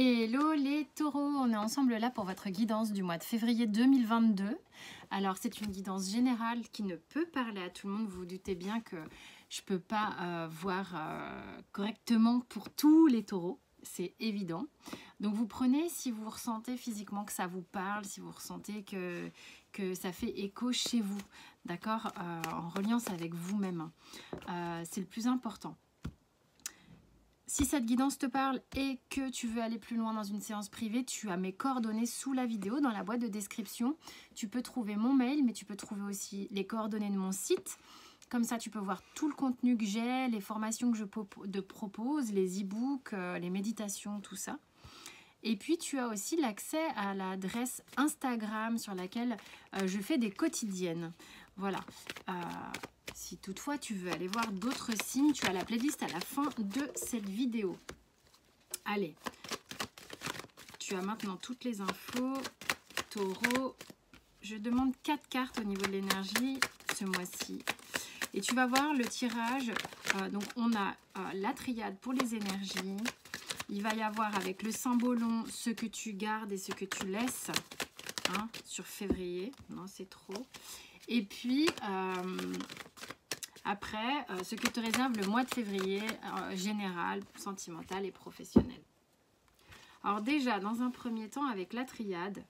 Hello les taureaux, on est ensemble là pour votre guidance du mois de février 2022. Alors c'est une guidance générale qui ne peut parler à tout le monde. Vous vous doutez bien que je ne peux pas voir correctement pour tous les taureaux, c'est évident. Donc vous prenez si vous ressentez physiquement que ça vous parle, si vous ressentez que ça fait écho chez vous, d'accord, en reliance avec vous-même. C'est le plus important. Si cette guidance te parle et que tu veux aller plus loin dans une séance privée, tu as mes coordonnées sous la vidéo, dans la boîte de description. Tu peux trouver mon mail, mais tu peux trouver aussi les coordonnées de mon site. Comme ça, tu peux voir tout le contenu que j'ai, les formations que je propose, les e-books, les méditations, tout ça. Et puis, tu as aussi l'accès à l'adresse Instagram sur laquelle je fais des quotidiennes. Voilà. Si toutefois tu veux aller voir d'autres signes, tu as la playlist à la fin de cette vidéo. Allez, tu as maintenant toutes les infos. Taureau, je demande 4 cartes au niveau de l'énergie ce mois-ci. Et tu vas voir le tirage. Donc on a la triade pour les énergies. Il va y avoir avec le symbolon ce que tu gardes et ce que tu laisses sur février. Non, c'est trop. Et puis, après, ce que te réserve le mois de février, général, sentimental et professionnel. Alors déjà, dans un premier temps, avec la triade,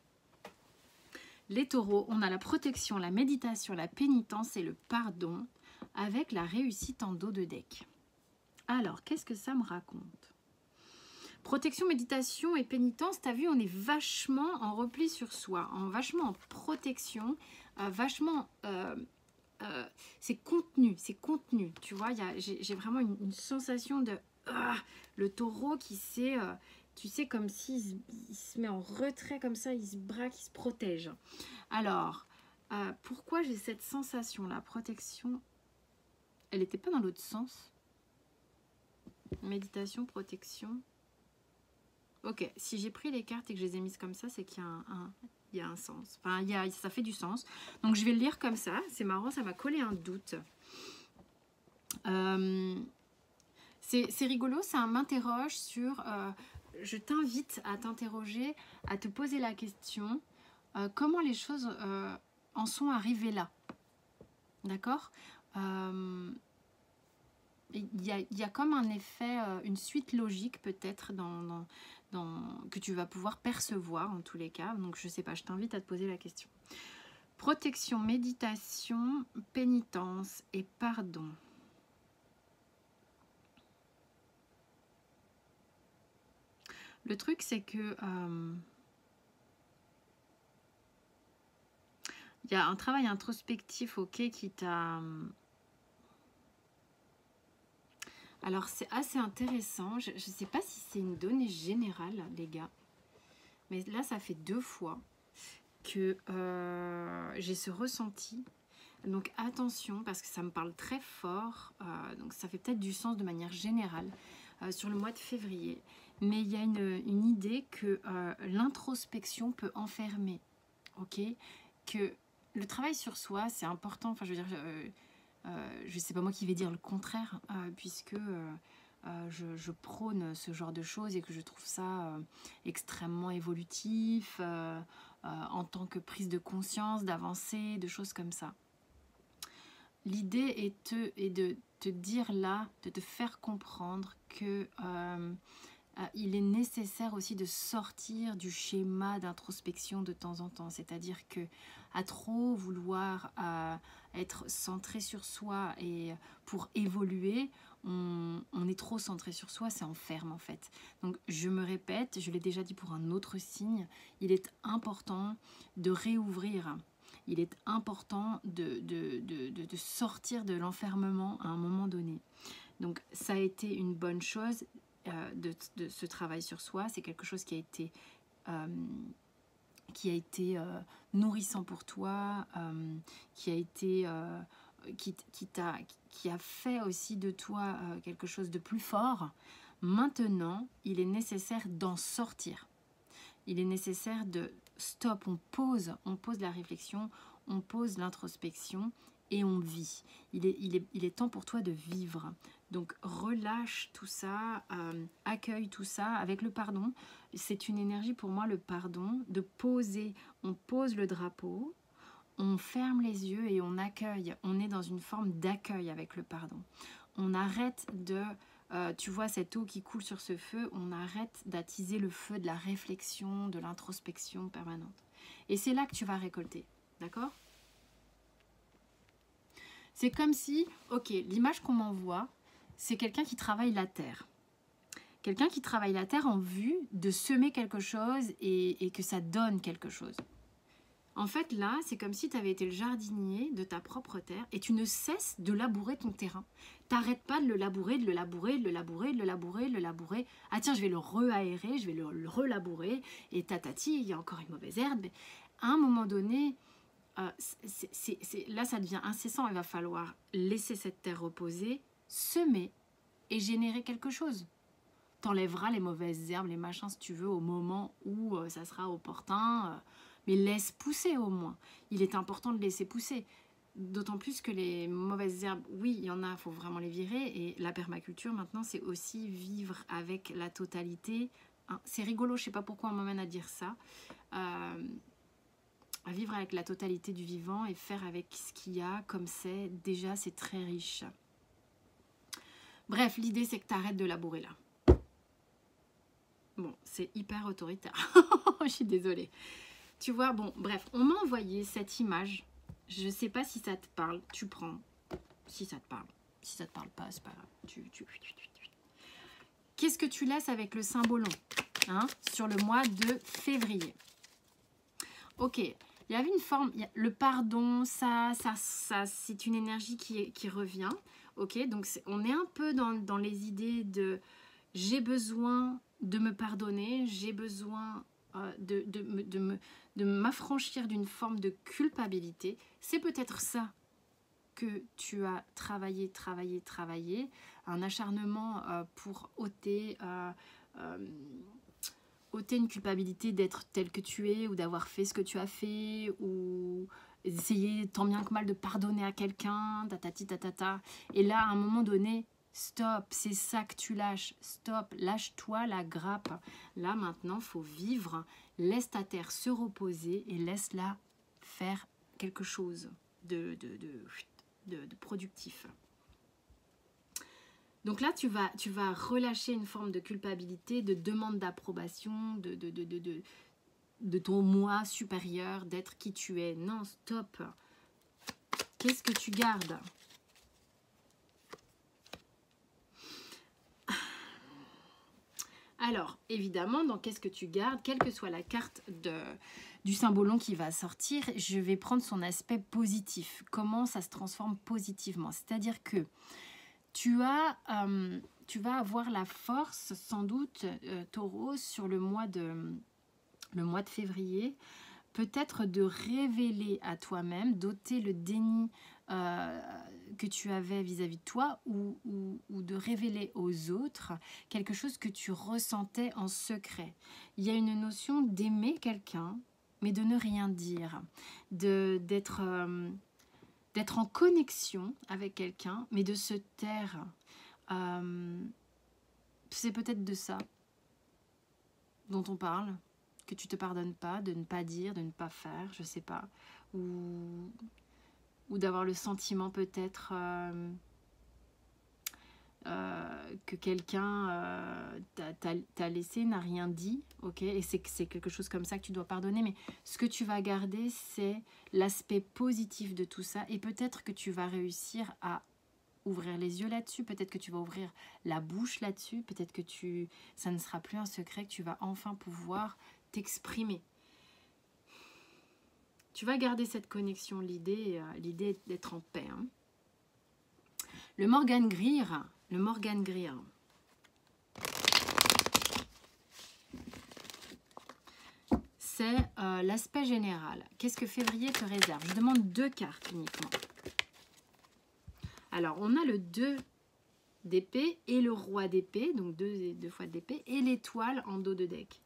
les taureaux, on a la protection, la méditation, la pénitence et le pardon, avec la réussite en dos de deck. Alors, qu'est-ce que ça me raconte ? Protection, méditation et pénitence, tu as vu, on est vachement en repli sur soi, vachement en protection, vachement... c'est contenu, tu vois, j'ai vraiment une sensation de le taureau qui s'est, tu sais, comme s'il se met en retrait comme ça, il se braque, il se protège. Alors, pourquoi j'ai cette sensation-là, protection, elle n'était pas dans l'autre sens. Méditation, protection. Ok, si j'ai pris les cartes et que je les ai mises comme ça, c'est qu'il y a un sens. Enfin, ça fait du sens. Donc, je vais le lire comme ça. C'est marrant, ça m'a collé un doute. C'est rigolo, ça m'interroge sur... je t'invite à t'interroger, à te poser la question comment les choses en sont arrivées là. D'accord ? Il y a comme un effet, une suite logique peut-être que tu vas pouvoir percevoir en tous les cas. Donc je sais pas, je t'invite à te poser la question. Protection, méditation, pénitence et pardon. Le truc c'est que il y a un travail introspectif, ok, qui t'a... Alors c'est assez intéressant, je ne sais pas si c'est une donnée générale les gars, mais là ça fait 2 fois que j'ai ce ressenti. Donc attention parce que ça me parle très fort, donc ça fait peut-être du sens de manière générale sur le mois de février. Mais il y a une idée que l'introspection peut enfermer, ok, que le travail sur soi c'est important, enfin je veux dire... je sais pas moi qui vais dire le contraire, puisque je prône ce genre de choses et que je trouve ça extrêmement évolutif en tant que prise de conscience, d'avancée, de choses comme ça. L'idée est de te dire là, de te faire comprendre que il est nécessaire aussi de sortir du schéma d'introspection de temps en temps. C'est-à-dire que à trop vouloir être centré sur soi et pour évoluer, on est trop centré sur soi, ça enferme en fait. Donc je me répète, je l'ai déjà dit pour un autre signe, il est important de réouvrir. Il est important de sortir de l'enfermement à un moment donné. Donc ça a été une bonne chose de ce travail sur soi. C'est quelque chose qui a été nourrissant pour toi, qui a fait aussi de toi quelque chose de plus fort. Maintenant, il est nécessaire d'en sortir. Il est nécessaire de stop, on pose la réflexion, on pose l'introspection et on vit. Il est temps pour toi de vivre, Donc relâche tout ça, accueille tout ça avec le pardon. C'est une énergie pour moi, le pardon, de poser. On pose le drapeau, on ferme les yeux et on accueille. On est dans une forme d'accueil avec le pardon. On arrête de... tu vois cette eau qui coule sur ce feu, on arrête d'attiser le feu de la réflexion, de l'introspection permanente. Et c'est là que tu vas récolter, d'accord? C'est comme si, ok, l'image qu'on m'envoie, c'est quelqu'un qui travaille la terre. Quelqu'un qui travaille la terre en vue de semer quelque chose et que ça donne quelque chose. En fait, là, c'est comme si tu avais été le jardinier de ta propre terre et tu ne cesses de labourer ton terrain. T'arrêtes pas de le labourer, de le labourer, de le labourer, de le labourer, de le labourer. Ah tiens, je vais le re-aérer, je vais le relabourer. Et tatati, il y a encore une mauvaise herbe. À un moment donné, là, ça devient incessant. Il va falloir laisser cette terre reposer, semer et générer quelque chose. T'enlèveras les mauvaises herbes, les machins, si tu veux, au moment où ça sera opportun. Mais laisse pousser au moins. Il est important de laisser pousser. D'autant plus que les mauvaises herbes, oui, il y en a, il faut vraiment les virer. Et la permaculture, maintenant, c'est aussi vivre avec la totalité. Hein, c'est rigolo, je ne sais pas pourquoi on m'emmène à dire ça. À vivre avec la totalité du vivant et faire avec ce qu'il y a comme c'est. Déjà, c'est très riche. Bref, l'idée, c'est que tu arrêtes de labourer là. Bon, c'est hyper autoritaire. Je suis désolée. Tu vois, bon, bref, on m'a envoyé cette image. Je ne sais pas si ça te parle. Tu prends. Si ça te parle. Si ça te parle pas, c'est pas grave. Qu'est-ce que tu laisses avec le symbolon, hein, sur le mois de février? Ok, il y avait une forme, le pardon, ça c'est une énergie qui revient. Ok, donc on est un peu dans les idées de j'ai besoin de me pardonner, j'ai besoin de m'affranchir d'une forme de culpabilité. C'est peut-être ça que tu as travaillé, un acharnement pour ôter une culpabilité d'être tel que tu es ou d'avoir fait ce que tu as fait ou essayer tant bien que mal de pardonner à quelqu'un, tatati tatata. Et là, à un moment donné, stop, c'est ça que tu lâches. Stop, lâche-toi la grappe. Là, maintenant, faut vivre. Laisse ta terre se reposer et laisse-la faire quelque chose de productif. Donc là, tu vas relâcher une forme de culpabilité, de demande d'approbation, de ton moi supérieur, d'être qui tu es. Non, stop. Qu'est-ce que tu gardes ? Alors, évidemment, dans qu'est-ce que tu gardes, quelle que soit la carte du symbolon qui va sortir, je vais prendre son aspect positif. Comment ça se transforme positivement? C'est-à-dire que tu vas avoir la force, sans doute, Taureau, sur le mois de février, peut-être de révéler à toi-même, d'ôter le déni que tu avais vis-à-vis de toi ou de révéler aux autres quelque chose que tu ressentais en secret. Il y a une notion d'aimer quelqu'un, mais de ne rien dire, d'être en connexion avec quelqu'un, mais de se taire. C'est peut-être de ça dont on parle, que tu te pardonnes pas, de ne pas dire, de ne pas faire, je sais pas, ou d'avoir le sentiment peut-être que quelqu'un t'a laissé, n'a rien dit, ok, et c'est quelque chose comme ça que tu dois pardonner, mais ce que tu vas garder, c'est l'aspect positif de tout ça, et peut-être que tu vas réussir à ouvrir les yeux là-dessus, peut-être que tu vas ouvrir la bouche là-dessus, peut-être que ça ne sera plus un secret, que tu vas enfin pouvoir t'exprimer. Tu vas garder cette connexion, l'idée d'être en paix. Hein. Le Morgan Greer, c'est l'aspect général. Qu'est-ce que février te réserve? Je demande 2 cartes uniquement. Alors, on a le 2 d'épée et le roi d'épée, donc 2 fois d'épée, et l'étoile en dos de deck.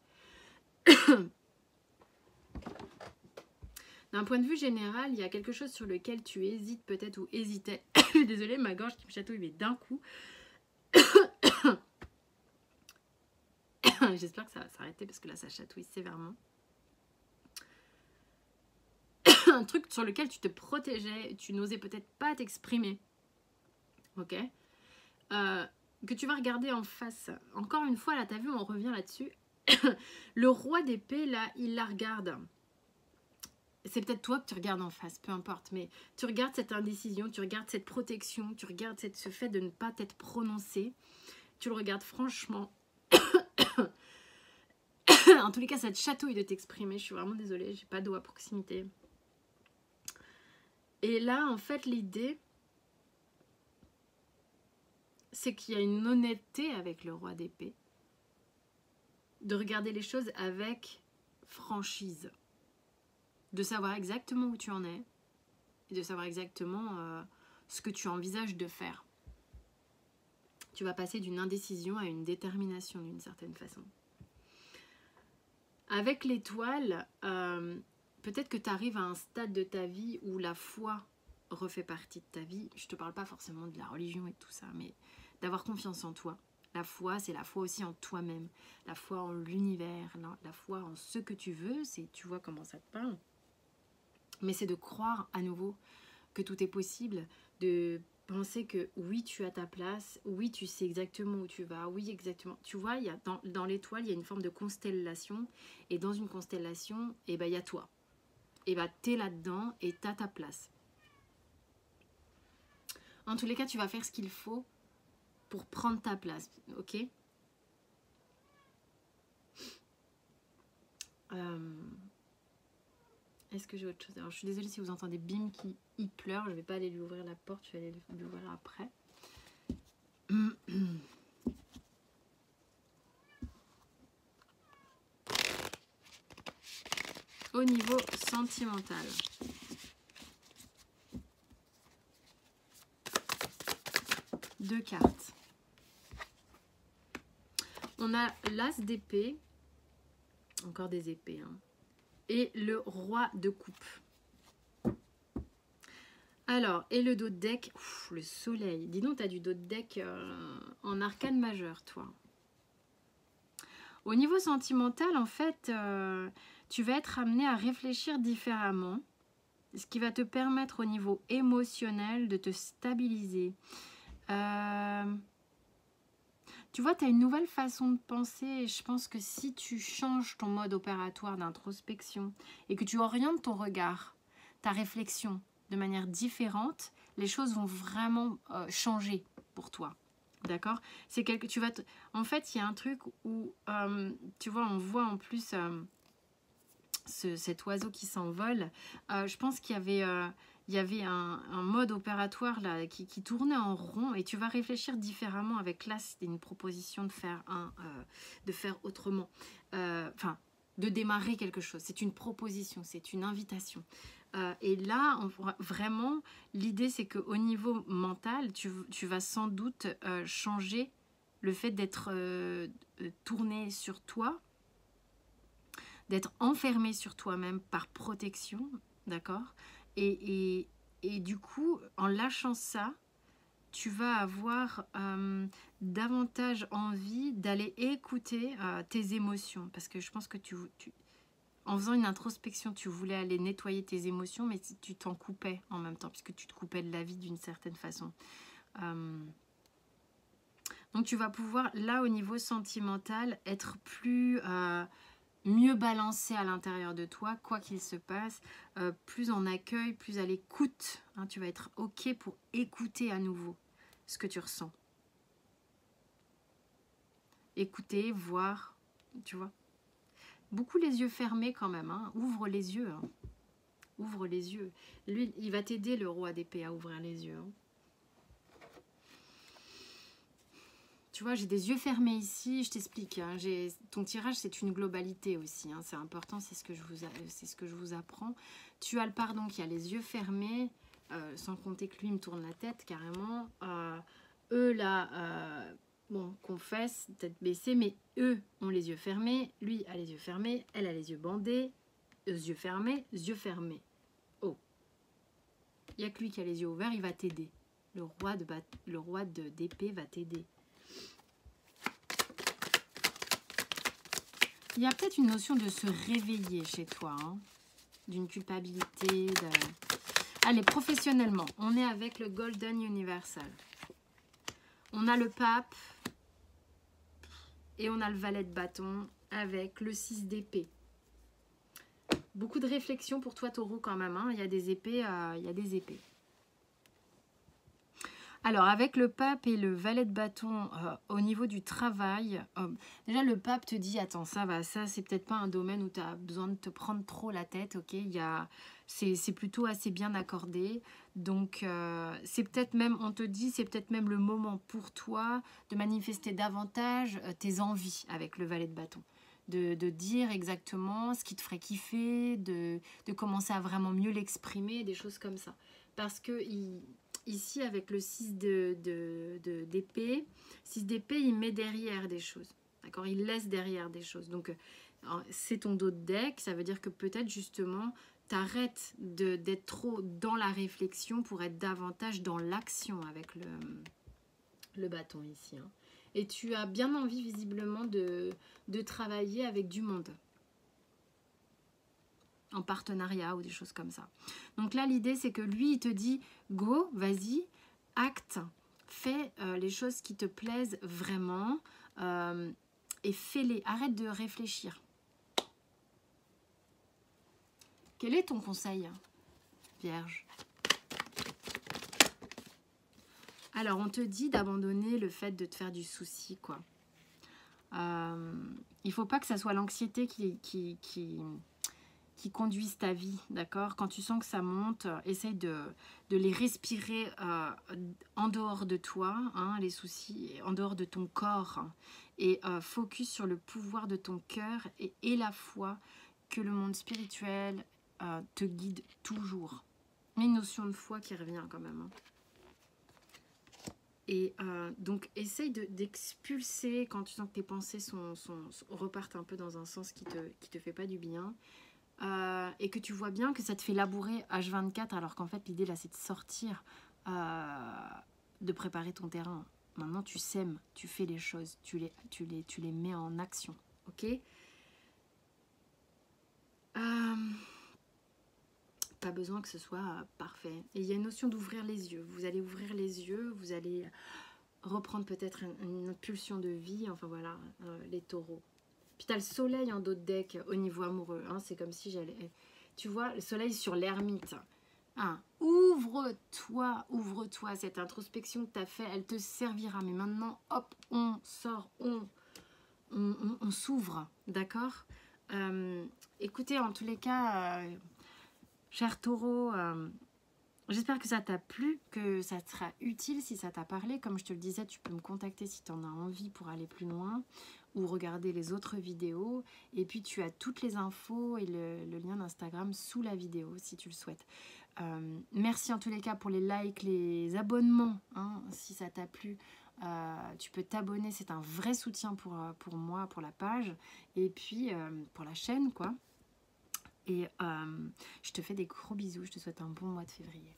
D'un point de vue général, il y a quelque chose sur lequel tu hésites peut-être ou hésitais. Je suis désolée, ma gorge qui me chatouille, mais d'un coup. J'espère que ça va s'arrêter parce que là, ça chatouille sévèrement. Un truc sur lequel tu te protégeais, tu n'osais peut-être pas t'exprimer. Ok, que tu vas regarder en face. Encore une fois, là, tu as vu, on revient là-dessus. Le roi d'épée, là, il la regarde. C'est peut-être toi que tu regardes en face, peu importe. Mais tu regardes cette indécision, tu regardes cette protection, tu regardes ce fait de ne pas t'être prononcé. Tu le regardes franchement. En tous les cas, ça te chatouille de t'exprimer. Je suis vraiment désolée, j'ai pas d'eau à proximité. Et là, en fait, l'idée, c'est qu'il y a une honnêteté avec le roi d'épée. De regarder les choses avec franchise. De savoir exactement où tu en es. Et de savoir exactement ce que tu envisages de faire. Tu vas passer d'une indécision à une détermination d'une certaine façon. Avec l'étoile, peut-être que tu arrives à un stade de ta vie où la foi refait partie de ta vie. Je ne te parle pas forcément de la religion et tout ça, mais d'avoir confiance en toi. La foi, c'est la foi aussi en toi-même. La foi en l'univers, la foi en ce que tu veux, c'est tu vois comment ça te parle. Mais c'est de croire à nouveau que tout est possible, de penser que oui, tu as ta place, oui, tu sais exactement où tu vas, oui, exactement. Tu vois, il y a dans l'étoile, il y a une forme de constellation, et dans une constellation, eh ben, il y a toi. Et ben, t'es là-dedans et t'as ta place. En tous les cas, tu vas faire ce qu'il faut pour prendre ta place, ok? Est-ce que j'ai autre chose? Alors, je suis désolée si vous entendez Bim qui y pleure. Je ne vais pas aller lui ouvrir la porte, je vais aller lui ouvrir après. Au niveau sentimental. Deux cartes. On a l'as d'épée. Encore des épées, hein. Et le roi de coupe. Alors, et le dos de deck, le soleil. Dis donc, tu as du dos de deck en arcane majeur, toi. Au niveau sentimental, en fait, tu vas être amené à réfléchir différemment. Ce qui va te permettre au niveau émotionnel de te stabiliser. Tu vois, tu as une nouvelle façon de penser et je pense que si tu changes ton mode opératoire d'introspection et que tu orientes ton regard, ta réflexion de manière différente, les choses vont vraiment changer pour toi. D'accord? C'est quelque, tu vas en fait, il y a un truc où, tu vois, on voit en plus cet oiseau qui s'envole. Je pense qu'il y avait un mode opératoire là, qui tournait en rond et tu vas réfléchir différemment avec là, c'était une proposition de faire autrement. Enfin, de démarrer quelque chose. C'est une proposition, c'est une invitation. Et là, vraiment, l'idée c'est qu'au niveau mental, tu vas sans doute changer le fait d'être tourné sur toi, d'être enfermé sur toi-même par protection, d'accord, et du coup, en lâchant ça, tu vas avoir davantage envie d'aller écouter tes émotions, parce que je pense que en faisant une introspection, tu voulais aller nettoyer tes émotions, mais tu t'en coupais en même temps, puisque tu te coupais de la vie d'une certaine façon. Donc tu vas pouvoir, là, au niveau sentimental, être plus... mieux balancé à l'intérieur de toi, quoi qu'il se passe, plus en accueil, plus à l'écoute. Hein, tu vas être OK pour écouter à nouveau ce que tu ressens. Écouter, voir, tu vois. Beaucoup les yeux fermés quand même. Hein. Ouvre les yeux. Hein. Ouvre les yeux. Lui, il va t'aider, le roi d'épée, à ouvrir les yeux. Hein. Tu vois, j'ai des yeux fermés ici, je t'explique. Hein, ton tirage, c'est une globalité aussi. Hein, c'est important, c'est ce que je vous apprends. Tu as le pardon qui a les yeux fermés, sans compter que lui me tourne la tête carrément. Eux, là, bon, confesse, tête baissée, mais eux ont les yeux fermés. Lui a les yeux fermés, elle a les yeux bandés, yeux fermés, yeux fermés. Oh, il n'y a que lui qui a les yeux ouverts, il va t'aider. Le roi d'épée va t'aider. Il y a peut-être une notion de se réveiller chez toi, hein, d'une culpabilité. Allez, professionnellement, on est avec le Golden Universal. On a le pape et on a le valet de bâton avec le 6 d'épée. Beaucoup de réflexion pour toi, Taureau, quand même. Hein. Il y a des épées, il y a des épées. Alors, avec le pape et le valet de bâton au niveau du travail, déjà le pape te dit, attends, ça va, ça c'est peut-être pas un domaine où tu as besoin de te prendre trop la tête, ok, c'est plutôt assez bien accordé. Donc, c'est peut-être même, on te dit, c'est peut-être même le moment pour toi de manifester davantage tes envies avec le valet de bâton. De dire exactement ce qui te ferait kiffer, de commencer à vraiment mieux l'exprimer, des choses comme ça. Parce que ici, avec le 6 d'épée, 6 d'épée, il met derrière des choses. D'accord? Il laisse derrière des choses. Donc, c'est ton dos de deck. Ça veut dire que peut-être, justement, t'arrêtes d'être trop dans la réflexion pour être davantage dans l'action avec le bâton ici. Hein. Et tu as bien envie, visiblement, de travailler avec du monde. En partenariat ou des choses comme ça. Donc là, l'idée, c'est que lui, il te dit, go, vas-y, acte, fais les choses qui te plaisent vraiment et fais-les. Arrête de réfléchir. Quel est ton conseil, Vierge? Alors, on te dit d'abandonner le fait de te faire du souci, quoi. Il faut pas que ça soit l'anxiété qui conduisent ta vie, d'accord? Quand tu sens que ça monte, essaye de les respirer en dehors de toi, hein, les soucis, en dehors de ton corps, hein, et focus sur le pouvoir de ton cœur et la foi que le monde spirituel te guide toujours. Une notion de foi qui revient quand même. Hein. Et donc, essaye d'expulser quand tu sens que tes pensées repartent un peu dans un sens qui te fait pas du bien. Et que tu vois bien que ça te fait labourer H24 alors qu'en fait l'idée là c'est de sortir, de préparer ton terrain. Maintenant tu sèmes, tu fais les choses, tu les mets en action, ok? Pas besoin que ce soit parfait. Et il y a une notion d'ouvrir les yeux. Vous allez ouvrir les yeux, vous allez reprendre peut-être une autre pulsion de vie, enfin voilà, les taureaux. Puis tu as le soleil en dos de deck au niveau amoureux, hein, c'est comme si j'allais... Tu vois, le soleil sur l'ermite. Hein, ouvre-toi, ouvre-toi. Cette introspection que tu as fait, elle te servira. Mais maintenant, hop, on sort, on s'ouvre, d'accord? Écoutez, en tous les cas, cher taureau, j'espère que ça t'a plu, que ça te sera utile si ça t'a parlé. Comme je te le disais, tu peux me contacter si tu en as envie pour aller plus loin ou regarder les autres vidéos. Et puis, tu as toutes les infos et le lien d'Instagram sous la vidéo si tu le souhaites. Merci en tous les cas pour les likes, les abonnements. Hein, si ça t'a plu, tu peux t'abonner. C'est un vrai soutien pour moi, pour la page et puis pour la chaîne, quoi. Et je te fais des gros bisous. Je te souhaite un bon mois de février.